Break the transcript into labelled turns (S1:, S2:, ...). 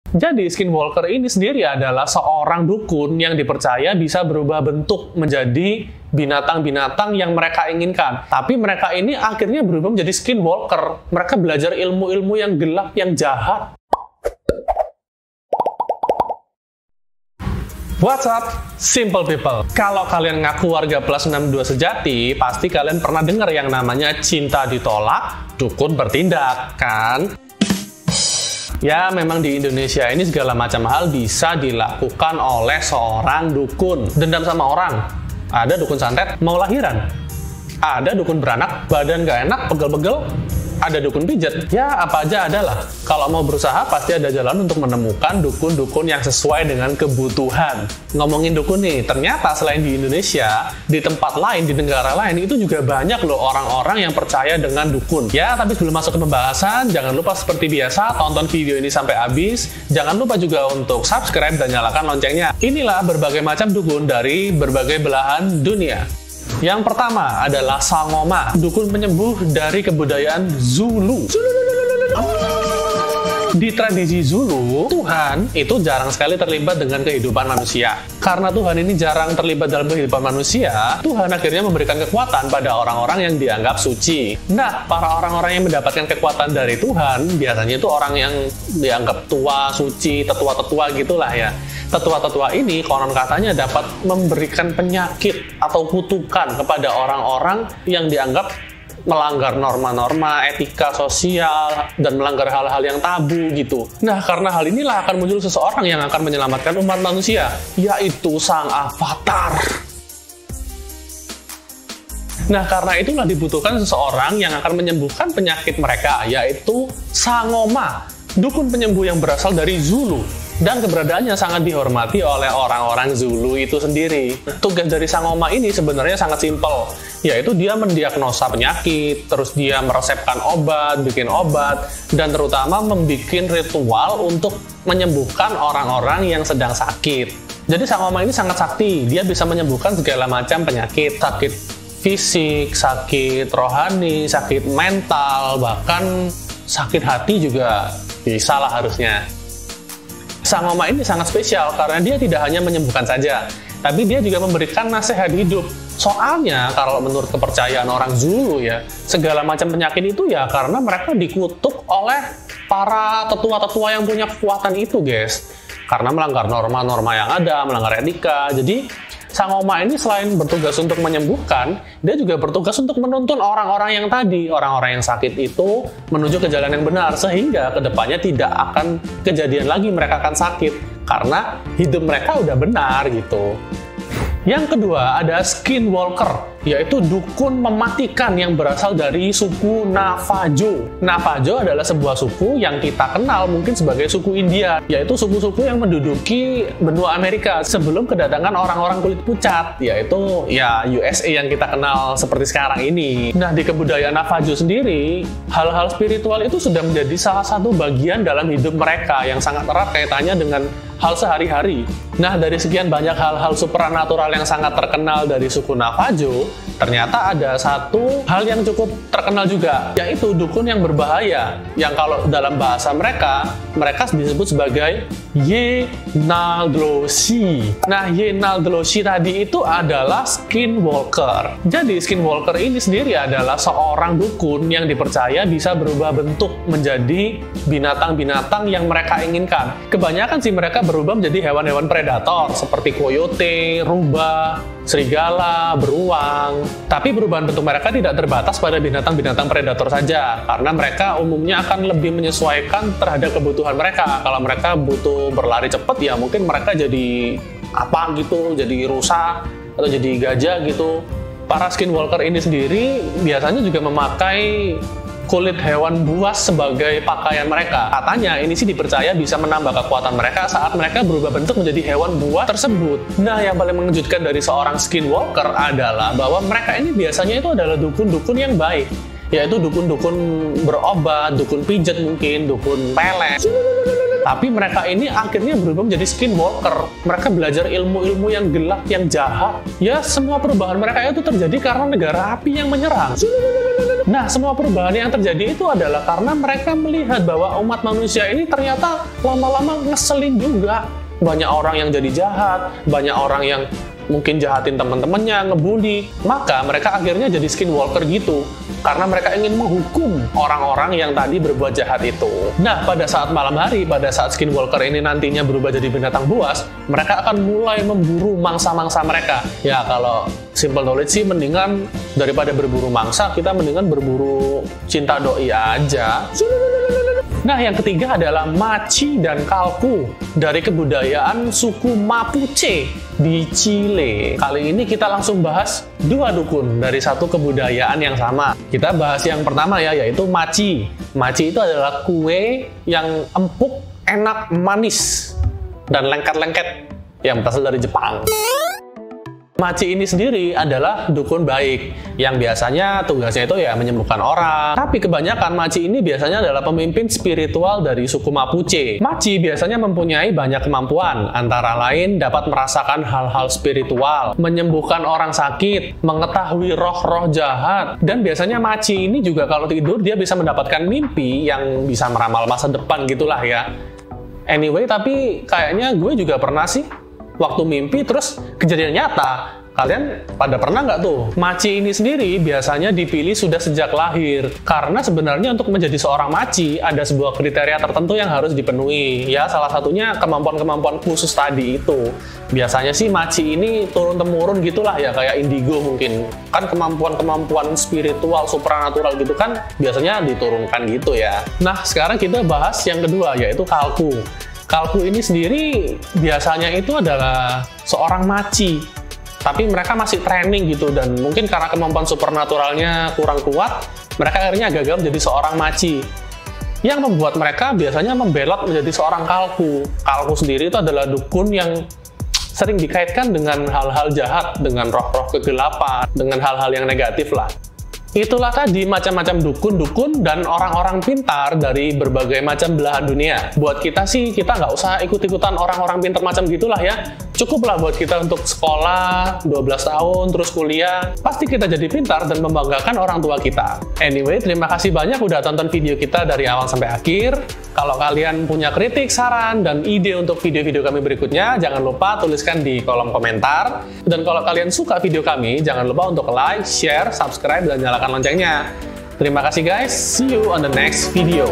S1: Jadi Skinwalker ini sendiri adalah seorang dukun yang dipercaya bisa berubah bentuk menjadi binatang-binatang yang mereka inginkan. Tapi mereka ini akhirnya berubah menjadi Skinwalker. Mereka belajar ilmu-ilmu yang gelap, yang jahat. What's up, simple people? Kalau kalian ngaku warga plus 62 sejati, pasti kalian pernah dengar yang namanya cinta ditolak, dukun bertindak, kan? Ya, memang di Indonesia ini segala macam hal bisa dilakukan oleh seorang dukun. Dendam sama orang, ada dukun santet, mau lahiran, ada dukun beranak, badan gak enak, pegel-pegel, ada dukun pijat. Ya, apa aja adalah. Kalau mau berusaha, pasti ada jalan untuk menemukan dukun-dukun yang sesuai dengan kebutuhan. Ngomongin dukun nih, ternyata selain di Indonesia, di tempat lain, di negara lain, itu juga banyak loh orang-orang yang percaya dengan dukun. Ya, tapi sebelum masuk ke pembahasan, jangan lupa seperti biasa, tonton video ini sampai habis. Jangan lupa juga untuk subscribe dan nyalakan loncengnya. Inilah berbagai macam dukun dari berbagai belahan dunia. Yang pertama adalah Sangoma, dukun penyembuh dari kebudayaan Zulu. Di tradisi Zulu, Tuhan itu jarang sekali terlibat dengan kehidupan manusia. Karena Tuhan ini jarang terlibat dalam kehidupan manusia, Tuhan akhirnya memberikan kekuatan pada orang-orang yang dianggap suci. Nah, para orang-orang yang mendapatkan kekuatan dari Tuhan, biasanya itu orang yang dianggap tua, suci, tetua-tetua gitulah ya. Tetua-tetua ini konon katanya dapat memberikan penyakit atau kutukan kepada orang-orang yang dianggap melanggar norma-norma etika sosial dan melanggar hal-hal yang tabu gitu. Nah, karena hal inilah akan muncul seseorang yang akan menyelamatkan umat manusia, yaitu sang avatar. Nah, karena itulah dibutuhkan seseorang yang akan menyembuhkan penyakit mereka, yaitu Sangoma, dukun penyembuh yang berasal dari Zulu. Dan keberadaannya sangat dihormati oleh orang-orang Zulu itu sendiri. Tugas dari Sangoma ini sebenarnya sangat simpel, yaitu dia mendiagnosa penyakit, terus dia meresepkan obat, bikin obat, dan terutama membuat ritual untuk menyembuhkan orang-orang yang sedang sakit. Jadi Sangoma ini sangat sakti, dia bisa menyembuhkan segala macam penyakit, sakit fisik, sakit rohani, sakit mental, bahkan sakit hati juga bisa lah harusnya. Sangoma ini sangat spesial karena dia tidak hanya menyembuhkan saja, tapi dia juga memberikan nasihat hidup. Soalnya kalau menurut kepercayaan orang Zulu ya, segala macam penyakit itu ya karena mereka dikutuk oleh para tetua-tetua yang punya kekuatan itu, guys. Karena melanggar norma-norma yang ada, melanggar etika. Jadi Sangoma ini selain bertugas untuk menyembuhkan, dia juga bertugas untuk menuntun orang-orang yang tadi, orang-orang yang sakit itu menuju ke jalan yang benar, sehingga kedepannya tidak akan kejadian lagi mereka akan sakit, karena hidup mereka udah benar gitu. Yang kedua ada Skinwalker, yaitu dukun mematikan yang berasal dari suku Navajo. Navajo adalah sebuah suku yang kita kenal mungkin sebagai suku India, yaitu suku-suku yang menduduki benua Amerika sebelum kedatangan orang-orang kulit pucat, yaitu ya USA yang kita kenal seperti sekarang ini. Nah, di kebudayaan Navajo sendiri, hal-hal spiritual itu sudah menjadi salah satu bagian dalam hidup mereka yang sangat erat kaitannya dengan hal sehari-hari. Nah, dari sekian banyak hal-hal supranatural yang sangat terkenal dari suku Navajo, ternyata ada satu hal yang cukup terkenal juga, yaitu dukun yang berbahaya, yang kalau dalam bahasa mereka disebut sebagai Ye-Nal-Dloshi. Nah, Ye-Nal-Dloshi tadi itu adalah Skinwalker. Jadi, Skinwalker ini sendiri adalah seorang dukun yang dipercaya bisa berubah bentuk menjadi binatang-binatang yang mereka inginkan. Kebanyakan sih mereka berubah menjadi hewan-hewan predator seperti coyote, rubah, serigala, beruang. Tapi perubahan bentuk mereka tidak terbatas pada binatang-binatang predator saja, karena mereka umumnya akan lebih menyesuaikan terhadap kebutuhan mereka. Kalau mereka butuh berlari cepat, ya mungkin mereka jadi apa gitu, jadi rusa atau jadi gajah gitu. Para Skinwalker ini sendiri biasanya juga memakai kulit hewan buas sebagai pakaian mereka. Katanya ini sih dipercaya bisa menambah kekuatan mereka saat mereka berubah bentuk menjadi hewan buas tersebut. Nah, yang paling mengejutkan dari seorang Skinwalker adalah bahwa mereka ini biasanya itu adalah dukun-dukun yang baik, yaitu dukun-dukun berobat, dukun pijat mungkin, dukun pelet. Tapi mereka ini akhirnya berubah menjadi skinwalker. Mereka belajar ilmu-ilmu yang gelap, yang jahat. Ya, semua perubahan mereka itu terjadi karena negara api yang menyerang. Nah, semua perubahan yang terjadi itu adalah karena mereka melihat bahwa umat manusia ini ternyata lama-lama ngeselin juga. Banyak orang yang jadi jahat, banyak orang yang mungkin jahatin teman-temannya, ngebully. Maka mereka akhirnya jadi skinwalker gitu. Karena mereka ingin menghukum orang-orang yang tadi berbuat jahat itu. Nah, pada saat malam hari, pada saat skinwalker ini nantinya berubah jadi binatang buas, mereka akan mulai memburu mangsa-mangsa mereka. Ya, kalau simple knowledge sih mendingan daripada berburu mangsa, kita mendingan berburu cinta doi aja. Nah, yang ketiga adalah Machi dan Kalku dari kebudayaan suku Mapuche di Chile. Kali ini kita langsung bahas dua dukun dari satu kebudayaan yang sama. Kita bahas yang pertama ya, yaitu Machi. Machi itu adalah kue yang empuk, enak, manis, dan lengket-lengket yang berasal dari Jepang. Machi ini sendiri adalah dukun baik yang biasanya tugasnya itu ya menyembuhkan orang. Tapi kebanyakan Machi ini biasanya adalah pemimpin spiritual dari suku Mapuche. Machi biasanya mempunyai banyak kemampuan, antara lain dapat merasakan hal-hal spiritual, menyembuhkan orang sakit, mengetahui roh-roh jahat, dan biasanya Machi ini juga kalau tidur dia bisa mendapatkan mimpi yang bisa meramal masa depan gitulah ya. Anyway, tapi kayaknya gue juga pernah sih waktu mimpi terus kejadian nyata. Kalian pada pernah nggak tuh? Machi ini sendiri biasanya dipilih sudah sejak lahir. Karena sebenarnya untuk menjadi seorang machi ada sebuah kriteria tertentu yang harus dipenuhi. Ya, salah satunya kemampuan-kemampuan khusus tadi itu. Biasanya sih machi ini turun-temurun gitulah ya, kayak indigo mungkin. Kan kemampuan-kemampuan spiritual, supranatural gitu kan biasanya diturunkan gitu ya. Nah, sekarang kita bahas yang kedua, yaitu Kalku. Kalku ini sendiri biasanya itu adalah seorang machi, tapi mereka masih training gitu, dan mungkin karena kemampuan supernaturalnya kurang kuat, mereka akhirnya gagal menjadi seorang machi. Yang membuat mereka biasanya membelot menjadi seorang Kalku. Kalku sendiri itu adalah dukun yang sering dikaitkan dengan hal-hal jahat, dengan roh-roh kegelapan, dengan hal-hal yang negatif lah. Itulah tadi macam-macam dukun-dukun dan orang-orang pintar dari berbagai macam belahan dunia. Buat kita sih, kita nggak usah ikut-ikutan orang-orang pintar macam gitulah ya. Cukuplah buat kita untuk sekolah, 12 tahun, terus kuliah. Pasti kita jadi pintar dan membanggakan orang tua kita. Anyway, terima kasih banyak udah tonton video kita dari awal sampai akhir. Kalau kalian punya kritik, saran, dan ide untuk video-video kami berikutnya, jangan lupa tuliskan di kolom komentar. Dan kalau kalian suka video kami, jangan lupa untuk like, share, subscribe, dan nyalakan loncengnya. Terima kasih guys, see you on the next video.